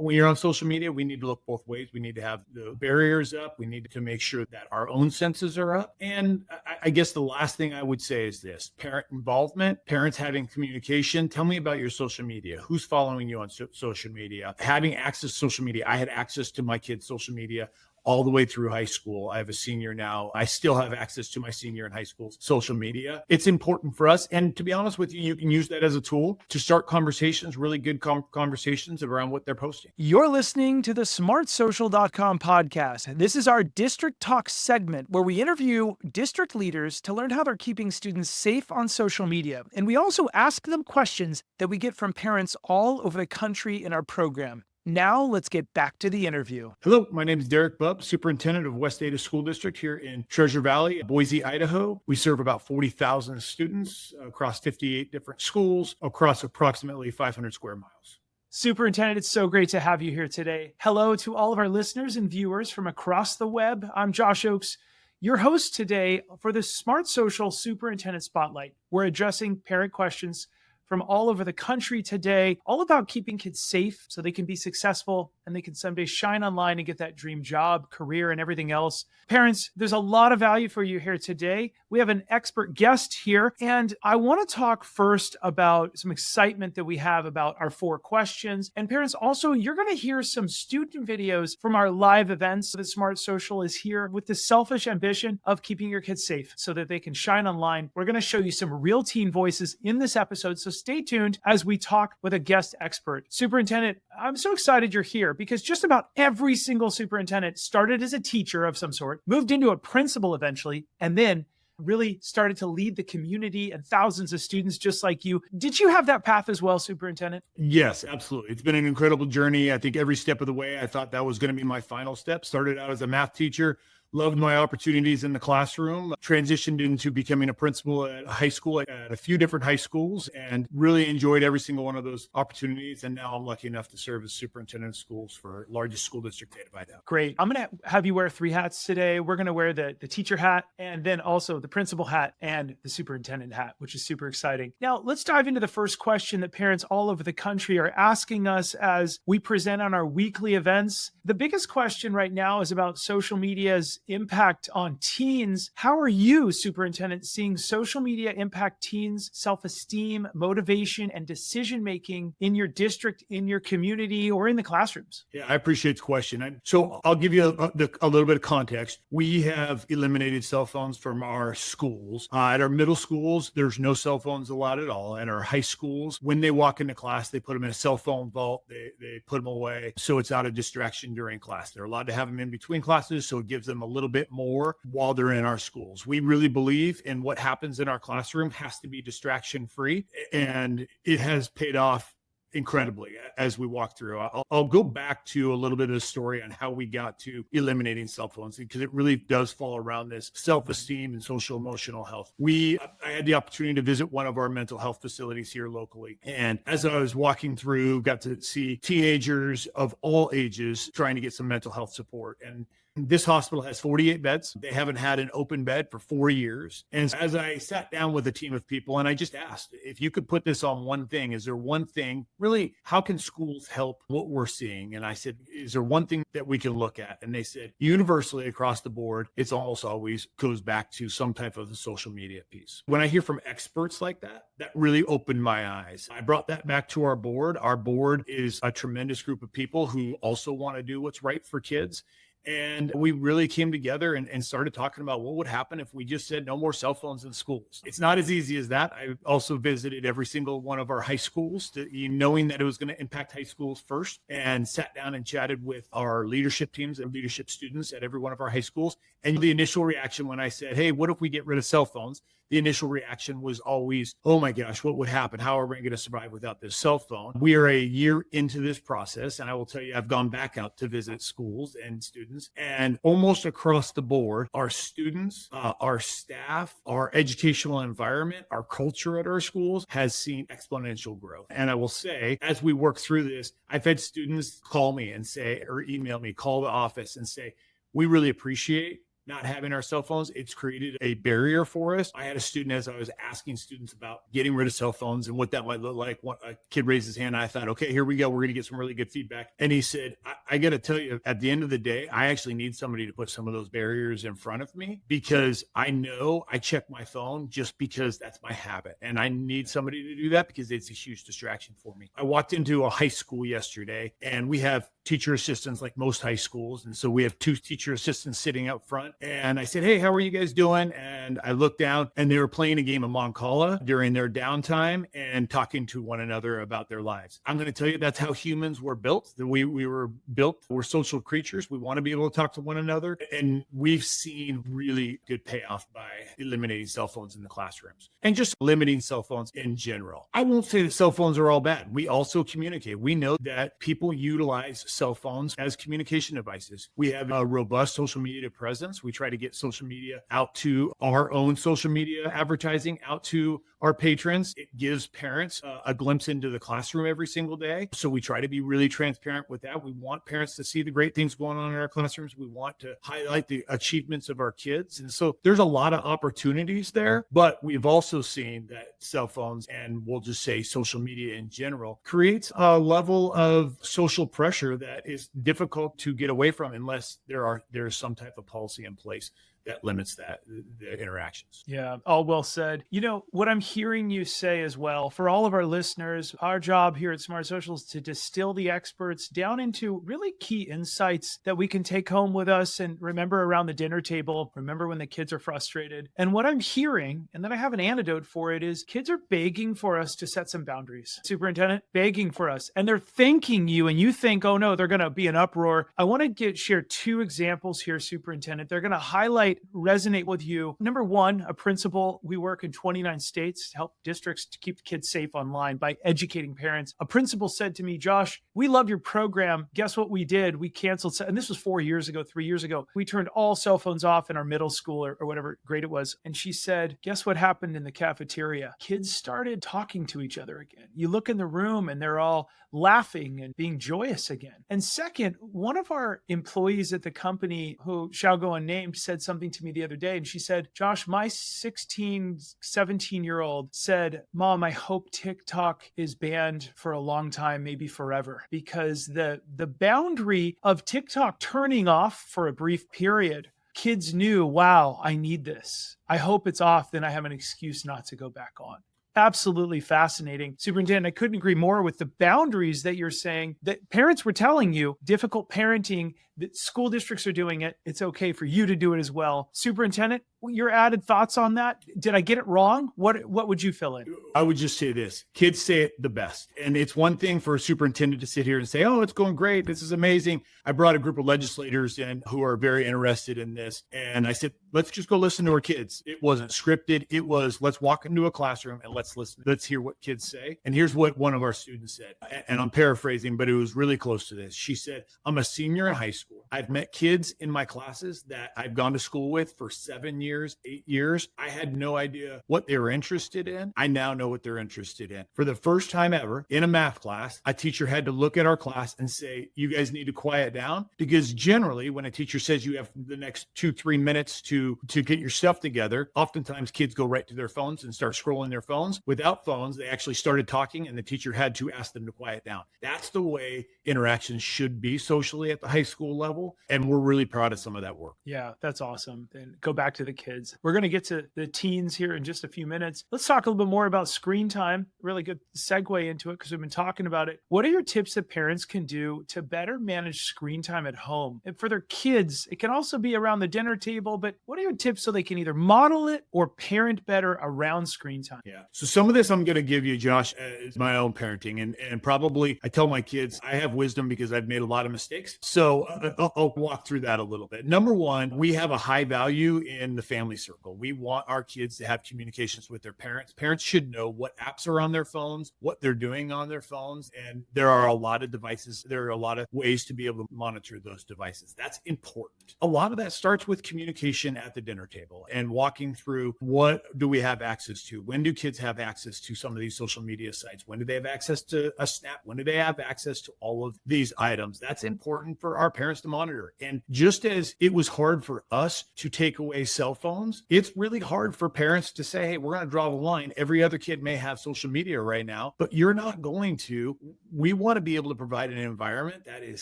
when you're on social media, we need to look both ways. We need to have the barriers up. We need to make sure that our own senses are up. And I guess the last thing I would say is this: parent involvement, parents having communication. Tell me about your social media. Who's following you on social media? Having access to social media. I had access to my kids' social media all the way through high school. I have a senior now. I still have access to my senior in high school's social media. It's important for us. And to be honest with you, you can use that as a tool to start conversations, really good conversations around what they're posting. You're listening to the smartsocial.com podcast. This is our District Talk segment where we interview district leaders to learn how they're keeping students safe on social media. And we also ask them questions that we get from parents all over the country in our program. Now, let's get back to the interview. Hello, my name is Derek Bub, Superintendent of West Ada School District here in Treasure Valley, Boise, Idaho. We serve about 40,000 students across 58 different schools across approximately 500 square miles. Superintendent, it's so great to have you here today. Hello to all of our listeners and viewers from across the web. I'm Josh Oakes, your host today for the Smart Social Superintendent Spotlight. We're addressing parent questions from all over the country today, all about keeping kids safe so they can be successful and they can someday shine online and get that dream job, career, and everything else. Parents, there's a lot of value for you here today. We have an expert guest here, and I want to talk first about some excitement that we have about our 4 questions. And parents, also, you're going to hear some student videos from our live events. The Smart Social is here with the selfish ambition of keeping your kids safe so that they can shine online. We're going to show you some real teen voices in this episode, so stay tuned as we talk with a guest expert. Superintendent, I'm so excited you're here because just about every single superintendent started as a teacher of some sort, moved into a principal eventually, and then really started to lead the community and thousands of students just like you. Did you have that path as well, Superintendent? Yes, absolutely. It's been an incredible journey. I think every step of the way, I thought that was going to be my final step. Started out as a math teacher, loved my opportunities in the classroom, transitioned into becoming a principal at a high school, at a few different high schools, and really enjoyed every single one of those opportunities. And now I'm lucky enough to serve as superintendent of schools for largest school district in Idaho. Great. I'm going to have you wear 3 hats today. We're going to wear the teacher hat and then also the principal hat and the superintendent hat, which is super exciting. Now, let's dive into the first question that parents all over the country are asking us as we present on our weekly events. The biggest question right now is about social media's impact on teens. How are you, Superintendent, seeing social media impact teens' self-esteem, motivation, and decision-making in your district, in your community, or in the classrooms? Yeah, I appreciate the question. So I'll give you a little bit of context. We have eliminated cell phones from our schools. At our middle schools, there's no cell phones allowed at all. At our high schools, when they walk into class, they put them in a cell phone vault. They put them away so it's out of distraction during class. They're allowed to have them in between classes, so it gives them a little bit more while they're in our schools. We really believe in what happens in our classroom has to be distraction free, and it has paid off incredibly as we walk through. I'll go back to a little bit of the story on how we got to eliminating cell phones, because it really does fall around this self-esteem and social emotional health. I had the opportunity to visit one of our mental health facilities here locally. And as I was walking through, got to see teenagers of all ages trying to get some mental health support. And this hospital has 48 beds. They haven't had an open bed for 4 years. And as I sat down with a team of people and I just asked, if you could put this on one thing, is there one thing, really, how can schools help what we're seeing? And I said, is there one thing that we can look at? And they said, universally across the board, it's almost always goes back to some type of the social media piece. When I hear from experts like that, that really opened my eyes. I brought that back to our board. Our board is a tremendous group of people who also want to do what's right for kids. And we really came together and started talking about what would happen if we just said no more cell phones in schools. It's not as easy as that. I also visited every single one of our high schools, knowing that it was going to impact high schools first, and sat down and chatted with our leadership teams and leadership students at every one of our high schools. And the initial reaction when I said, hey, what if we get rid of cell phones? The initial reaction was always, oh my gosh, what would happen? How are we going to survive without this cell phone? We are a year into this process. And I will tell you, I've gone back out to visit schools and students, and almost across the board, our students, our staff, our educational environment, our culture at our schools has seen exponential growth. And I will say, as we work through this, I've had students call me and say, or email me, call the office and say, we really appreciate not having our cell phones, it's created a barrier for us. I had a student, as I was asking students about getting rid of cell phones and what that might look like, a kid raised his hand. And I thought, okay, here we go. We're going to get some really good feedback. And he said, I got to tell you, at the end of the day, I actually need somebody to put some of those barriers in front of me, because I know I check my phone just because that's my habit. And I need somebody to do that because it's a huge distraction for me. I walked into a high school yesterday, and we have teacher assistants like most high schools. And so we have 2 teacher assistants sitting up front. And I said, hey, how are you guys doing? And I looked down, and they were playing a game of Moncala during their downtime and talking to one another about their lives. I'm going to tell you, that's how humans were built. We were built. We're social creatures. We want to be able to talk to one another. And we've seen really good payoff by eliminating cell phones in the classrooms and just limiting cell phones in general. I won't say that cell phones are all bad. We also communicate. We know that people utilize cell phones as communication devices. We have a robust social media presence. We try to get social media out to our own social media advertising, out to our patrons. It gives parents a glimpse into the classroom every single day. So we try to be really transparent with that. We want parents to see the great things going on in our classrooms. We want to highlight the achievements of our kids. And so there's a lot of opportunities there, but we've also seen that cell phones, and we'll just say social media in general, creates a level of social pressure that is difficult to get away from unless there's some type of policy in place that limits the interactions. Yeah, all well said. You know, what I'm hearing you say as well, for all of our listeners, our job here at Smart Social is to distill the experts down into really key insights that we can take home with us and remember around the dinner table, remember when the kids are frustrated. And what I'm hearing, and then I have an antidote for it, is kids are begging for us to set some boundaries. Superintendent, begging for us. And they're thanking you, and you think, oh no, they're going to be an uproar. I want to share 2 examples here, Superintendent. They're going to resonate with you. Number one, a principal. We work in 29 states to help districts to keep kids safe online by educating parents. A principal said to me, Josh, we love your program. Guess what we did? We canceled, and this was 4 years ago, 3 years ago. We turned all cell phones off in our middle school or whatever grade it was. And she said, guess what happened in the cafeteria? Kids started talking to each other again. You look in the room and they're all laughing and being joyous again. And second, one of our employees at the company, who shall go unnamed, said something to me the other day. And she said, Josh, my 16, 17-year-old said, Mom, I hope TikTok is banned for a long time, maybe forever, because the boundary of TikTok turning off for a brief period, kids knew, wow, I need this. I hope it's off, then I have an excuse not to go back on. Absolutely fascinating. Superintendent, I couldn't agree more with the boundaries that you're saying, that parents were telling you, difficult parenting, that school districts are doing it. It's okay for you to do it as well. Superintendent, your added thoughts on that? Did I get it wrong? What would you fill in? I would just say this. Kids say it the best. And it's one thing for a superintendent to sit here and say, oh, it's going great. This is amazing. I brought a group of legislators in who are very interested in this. And I said, let's just go listen to our kids. It wasn't scripted. It was, let's walk into a classroom and let's listen. Let's hear what kids say. And here's what one of our students said. And I'm paraphrasing, but it was really close to this. She said, I'm a senior in high school. I've met kids in my classes that I've gone to school with for 7 years, 8 years. I had no idea what they were interested in. I now know what they're interested in. For the first time ever in a math class, a teacher had to look at our class and say, you guys need to quiet down, because generally when a teacher says you have the next 2-3 minutes to get your stuff together, oftentimes kids go right to their phones and start scrolling their phones. Without phones, they actually started talking and the teacher had to ask them to quiet down. That's the way interactions should be socially at the high school level. And we're really proud of some of that work. Yeah, that's awesome. And go back to the kids. We're going to get to the teens here in just a few minutes. Let's talk a little bit more about screen time. Really good segue into it because we've been talking about it. What are your tips that parents can do to better manage screen time at home? And for their kids, it can also be around the dinner table, but what are your tips so they can either model it or parent better around screen time? Yeah. So some of this I'm going to give you, Josh, is my own parenting. And probably I tell my kids I have wisdom because I've made a lot of mistakes. So I'll walk through that a little bit. Number one, we have a high value in the family circle. We want our kids to have communications with their parents. Parents should know what apps are on their phones, what they're doing on their phones. And there are a lot of devices. There are a lot of ways to be able to monitor those devices. That's important. A lot of that starts with communication at the dinner table and walking through, what do we have access to? When do kids have access to some of these social media sites? When do they have access to a Snap? When do they have access to all of these items? That's important for our parents to monitor. And just as it was hard for us to take away cell phones, it's really hard for parents to say, hey, we're going to draw the line. Every other kid may have social media right now, but you're not going to. We want to be able to provide an environment that is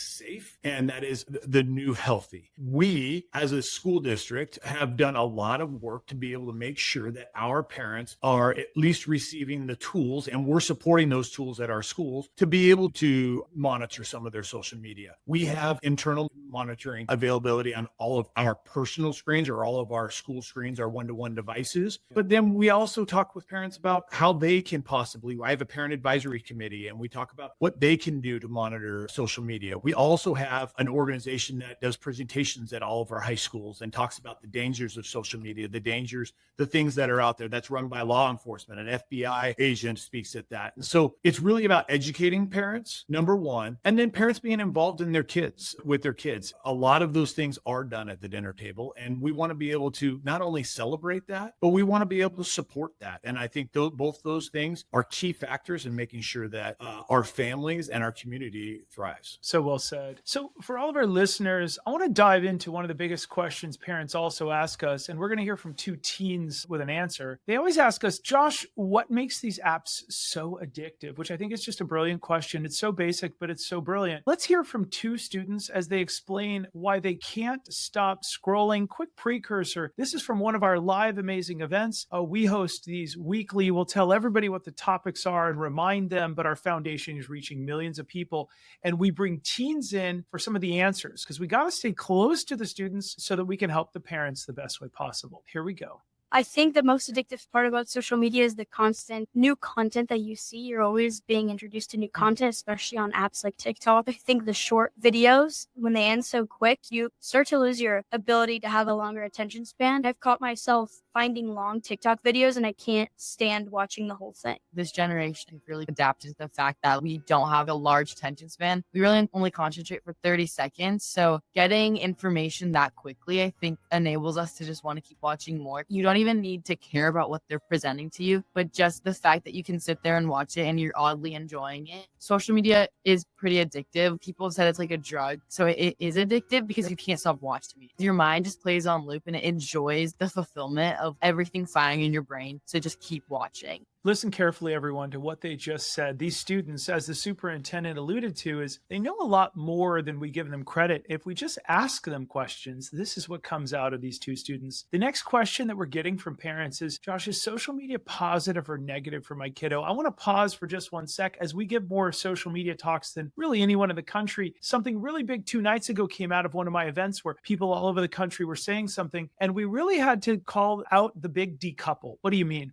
safe and that is the new healthy. We, as a school district, have done a lot of work to be able to make sure that our parents are at least receiving the tools, and we're supporting those tools at our schools to be able to monitor some of their social media. We have internal monitoring availability on all of our personal screens or all of our school screens, our one-to-one devices. But then we also talk with parents about how they can possibly, I have a parent advisory committee, and we talk about what they can do to monitor social media. We also have an organization that does presentations at all of our high schools and talks about the dangers of social media, the dangers, the things that are out there. That's run by law enforcement. An FBI agent speaks at that. And so it's really about educating parents, number one, and then parents being involved in their kids, with their kids. A lot of those things are done at the dinner table, and we want to be able to not only celebrate that, but we want to be able to support that. And I think both those things are key factors in making sure that our families and our community thrives. So well said. So for all of our listeners, I want to dive into one of the biggest questions parents also ask us, and we're going to hear from two teens with an answer. They always ask us, Josh, what makes these apps so addictive? Which I think is just a brilliant question. It's so basic, but it's so brilliant. Let's hear from two students as they explain why they can't stop scrolling. Quick precursor. This is from one of our live amazing events. We host these weekly. We'll tell everybody what the topics are and remind them, but our foundation is reaching millions of people. And we bring teens in for some of the answers because we got to stay close to the students so that we can help the parents the best way possible. Here we go. I think the most addictive part about social media is the constant new content that you see. You're always being introduced to new content, especially on apps like TikTok. I think the short videos, when they end so quick, you start to lose your ability to have a longer attention span. I've caught myself finding long TikTok videos and I can't stand watching the whole thing. This generation has really adapted to the fact that we don't have a large attention span. We really only concentrate for 30 seconds. So getting information that quickly, I think, enables us to just want to keep watching more. You don't even need to care about what they're presenting to you, but just the fact that you can sit there and watch it and you're oddly enjoying it. Social media is pretty addictive. People have said it's like a drug. So it is addictive because you can't stop watching it. Your mind just plays on loop and it enjoys the fulfillment of everything firing in your brain. So just keep watching. Listen carefully, everyone, to what they just said. These students, as the superintendent alluded to, is they know a lot more than we give them credit. If we just ask them questions, this is what comes out of these two students. The next question that we're getting from parents is, Josh, is social media positive or negative for my kiddo? I want to pause for just one sec as we give more social media talks than really anyone in the country. Something really big 2 nights ago came out of one of my events where people all over the country were saying something, and we really had to call out the big decouple. What do you mean?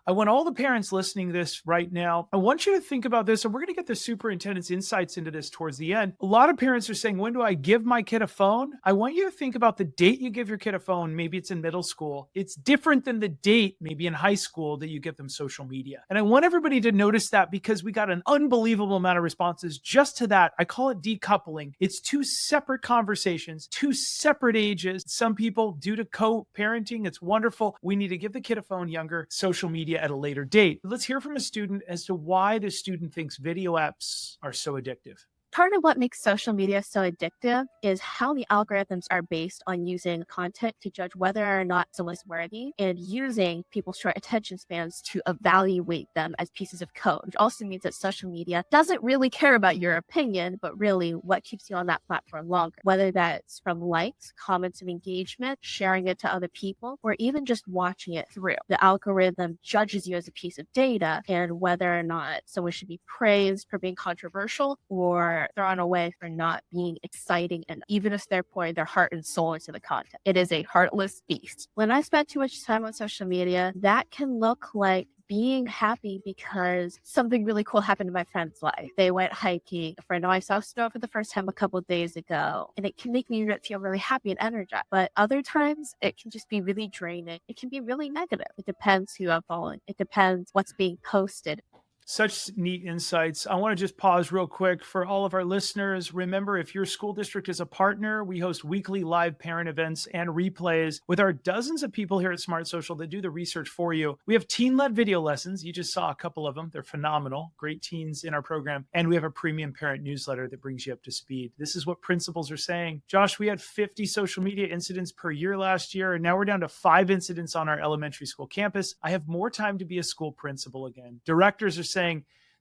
I want all the parents listening to this right now, I want you to think about this, and we're going to get the superintendent's insights into this towards the end. A lot of parents are saying, when do I give my kid a phone? I want you to think about the date you give your kid a phone. Maybe it's in middle school. It's different than the date, maybe in high school, that you give them social media. And I want everybody to notice that because we got an unbelievable amount of responses just to that. I call it decoupling. It's two separate conversations, two separate ages. Some people, due to co-parenting, it's wonderful. We need to give the kid a phone younger, social media at a later date. Let's hear from a student as to why the student thinks video apps are so addictive. Part of what makes social media so addictive is how the algorithms are based on using content to judge whether or not someone's worthy and using people's short attention spans to evaluate them as pieces of code, which also means that social media doesn't really care about your opinion, but really what keeps you on that platform longer, whether that's from likes, comments of engagement, sharing it to other people, or even just watching it through. The algorithm judges you as a piece of data and whether or not someone should be praised for being controversial or thrown away for not being exciting, and even if they're pouring their heart and soul into the content. It is a heartless beast. When I spend too much time on social media, that can look like being happy because something really cool happened in my friend's life. They went hiking. A friend of mine saw snow for the first time a couple of days ago, and it can make me feel really happy and energized. But other times, it can just be really draining. It can be really negative. It depends who I'm following. It depends what's being posted. Such neat insights. I want to just pause real quick for all of our listeners. Remember, if your school district is a partner, we host weekly live parent events and replays with our dozens of people here at Smart Social that do the research for you. We have teen-led video lessons. You just saw a couple of them. They're phenomenal. Great teens in our program. And we have a premium parent newsletter that brings you up to speed. This is what principals are saying. Josh, we had 50 social media incidents per year last year, and now we're down to 5 incidents on our elementary school campus. I have more time to be a school principal again. Directors are saying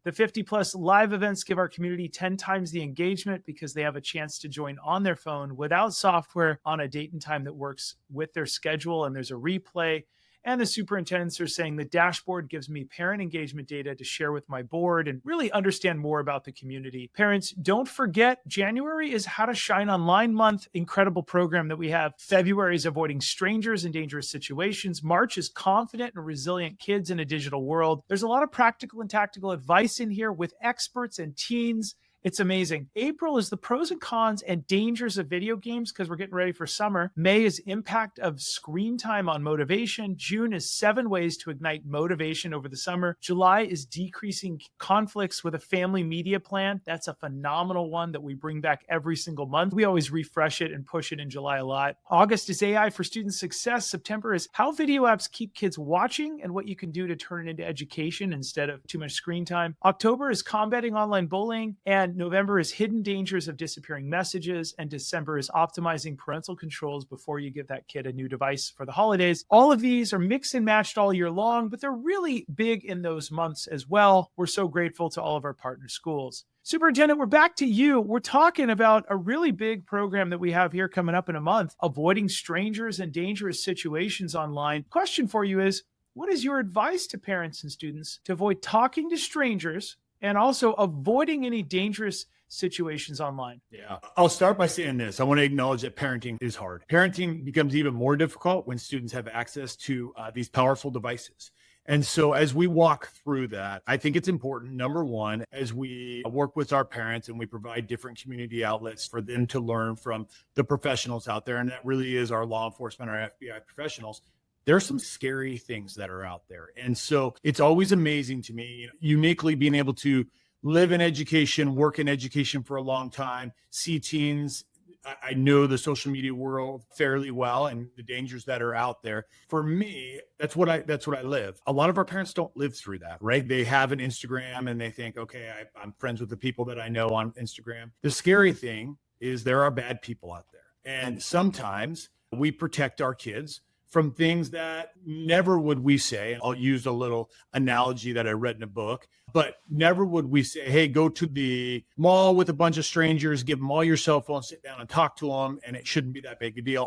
the 50 plus live events give our community 10 times the engagement because they have a chance to join on their phone without software on a date and time that works with their schedule. And there's a replay. And the superintendents are saying the dashboard gives me parent engagement data to share with my board and really understand more about the community. Parents, don't forget, January is How to Shine Online Month. Incredible program that we have. February is Avoiding Strangers in Dangerous Situations. March is Confident and Resilient Kids in a Digital World. There's a lot of practical and tactical advice in here with experts and teens. It's amazing. April is the pros and cons and dangers of video games because we're getting ready for summer. May is impact of screen time on motivation. June is 7 ways to ignite motivation over the summer. July is decreasing conflicts with a family media plan. That's a phenomenal one that we bring back every single month. We always refresh it and push it in July a lot. August is AI for student success. September is how video apps keep kids watching and what you can do to turn it into education instead of too much screen time. October is combating online bullying, and November is hidden dangers of disappearing messages, and December is optimizing parental controls before you give that kid a new device for the holidays. All of these are mixed and matched all year long, but they're really big in those months as well. We're so grateful to all of our partner schools. Superintendent, we're back to you. We're talking about a really big program that we have here coming up in a month, Avoiding Strangers and Dangerous Situations Online. Question for you is, what is your advice to parents and students to avoid talking to strangers and also avoiding any dangerous situations online? Yeah, I'll start by saying this. I want to acknowledge that parenting is hard. Parenting becomes even more difficult when students have access to these powerful devices. And so as we walk through that, I think it's important, number one, as we work with our parents and we provide different community outlets for them to learn from the professionals out there, and that really is our law enforcement, our FBI professionals, there's some scary things that are out there. And so it's always amazing to me, uniquely being able to live in education, work in education for a long time, see teens. I know the social media world fairly well and the dangers that are out there. For me, that's what I live. A lot of our parents don't live through that, right? They have an Instagram and they think, okay, I'm friends with the people that I know on Instagram. The scary thing is there are bad people out there. And sometimes we protect our kids from things that never would we say. I'll use a little analogy that I read in a book, but never would we say, hey, go to the mall with a bunch of strangers, give them all your cell phones, sit down and talk to them, and it shouldn't be that big a deal.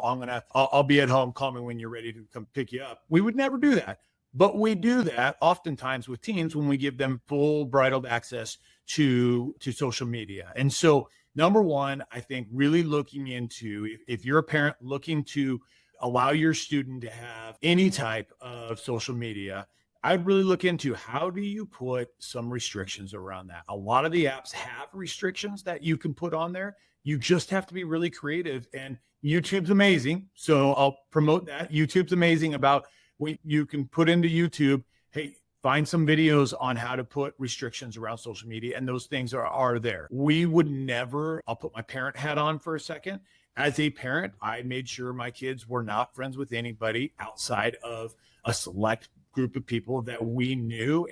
I'll be at home, call me when you're ready to come pick you up. We would never do that. But we do that oftentimes with teens when we give them full bridled access to social media. And so, number one, I think really looking into, if you're a parent looking to allow your student to have any type of social media, I'd really look into how do you put some restrictions around that. A lot of the apps have restrictions that you can put on there. You just have to be really creative, and YouTube's amazing. So I'll promote that. YouTube's amazing about what you can put into YouTube. Hey, find some videos on how to put restrictions around social media, and those things are there. We would never, I'll put my parent hat on for a second. As a parent, I made sure my kids were not friends with anybody outside of a select group of people that we knew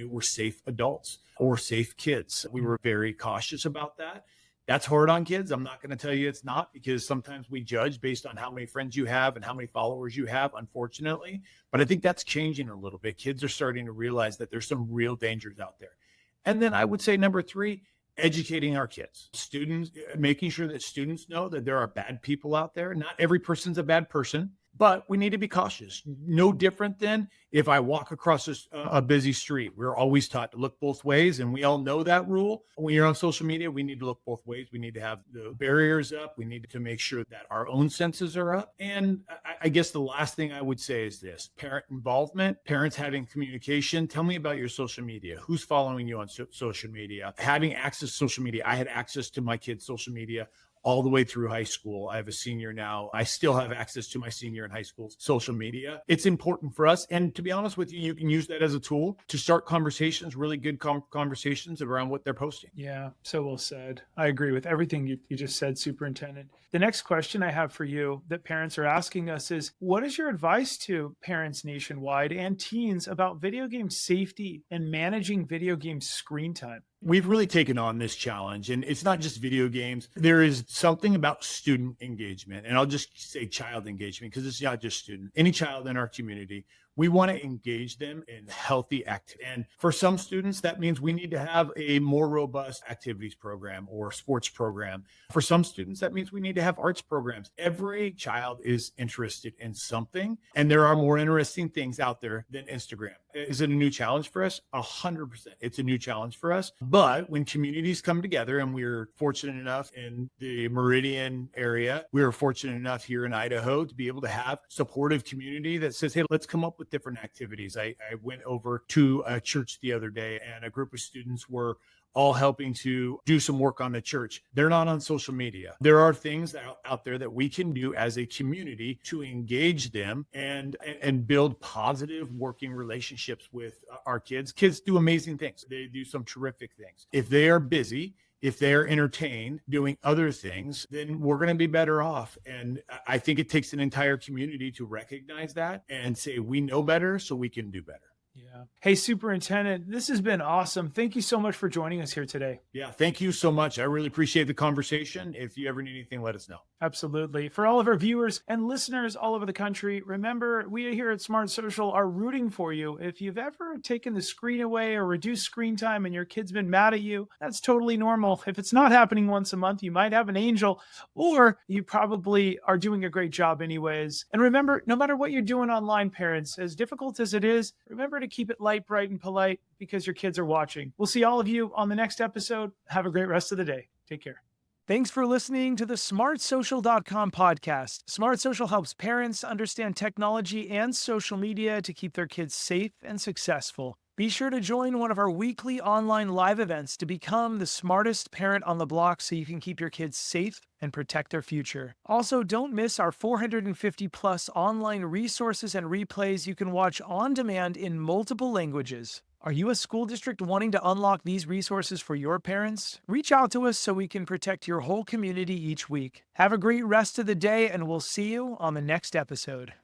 were safe adults or safe kids. We were very cautious about that. That's hard on kids. I'm not going to tell you it's not, because sometimes we judge based on how many friends you have and how many followers you have, unfortunately. But I think that's changing a little bit. Kids are starting to realize that there's some real dangers out there. And then I would say number 3, educating our kids, students, making sure that students know that there are bad people out there. Not every person's a bad person, but we need to be cautious. No different than if I walk across a busy street. We're always taught to look both ways, and we all know that rule. When you're on social media, we need to look both ways. We need to have the barriers up. We need to make sure that our own senses are up. And I guess the last thing I would say is this: parent involvement, parents having communication. Tell me about your social media. Who's following you on social media? Having access to social media. I had access to my kids' social media all the way through high school. I have a senior now. I still have access to my senior in high school's social media. It's important for us. And to be be honest with you, you can use that as a tool to start conversations, really good conversations around what they're posting. Yeah, so well said. I agree with everything you just said, Superintendent. The next question I have for you that parents are asking us is, what is your advice to parents nationwide and teens about video game safety and managing video game screen time? We've really taken on this challenge, and it's not just video games. There is something about student engagement, and I'll just say child engagement because it's not just student. Any child in our community, we want to engage them in healthy activity. And for some students, that means we need to have a more robust activities program or sports program. For some students, that means we need to have arts programs. Every child is interested in something, and there are more interesting things out there than Instagram. Is it a new challenge for us? 100%. It's a new challenge for us. But when communities come together, and we're fortunate enough in the Meridian area, we are fortunate enough here in Idaho to be able to have supportive community that says, hey, let's come up with different activities. I went over to a church the other day, and a group of students were all helping to do some work on the church. They're not on social media. There are things out there that we can do as a community to engage them and build positive working relationships with our kids. Kids do amazing things. They do some terrific things. If they are busy, if they're entertained doing other things, then we're going to be better off. And I think it takes an entire community to recognize that and say, we know better, so we can do better. Yeah. Hey, Superintendent, this has been awesome. Thank you so much for joining us here today. Yeah, thank you so much. I really appreciate the conversation. If you ever need anything, let us know. Absolutely. For all of our viewers and listeners all over the country, remember, we here at Smart Social are rooting for you. If you've ever taken the screen away or reduced screen time and your kid's been mad at you, that's totally normal. If it's not happening once a month, you might have an angel, or you probably are doing a great job anyways. And remember, no matter what you're doing online, parents, as difficult as it is, remember to keep it light, bright, and polite because your kids are watching. We'll see all of you on the next episode. Have a great rest of the day. Take care. Thanks for listening to the smartsocial.com podcast. Smart Social helps parents understand technology and social media to keep their kids safe and successful. Be sure to join one of our weekly online live events to become the smartest parent on the block so you can keep your kids safe and protect their future. Also, don't miss our 450 plus online resources and replays you can watch on demand in multiple languages. Are you a school district wanting to unlock these resources for your parents? Reach out to us so we can protect your whole community each week. Have a great rest of the day, and we'll see you on the next episode.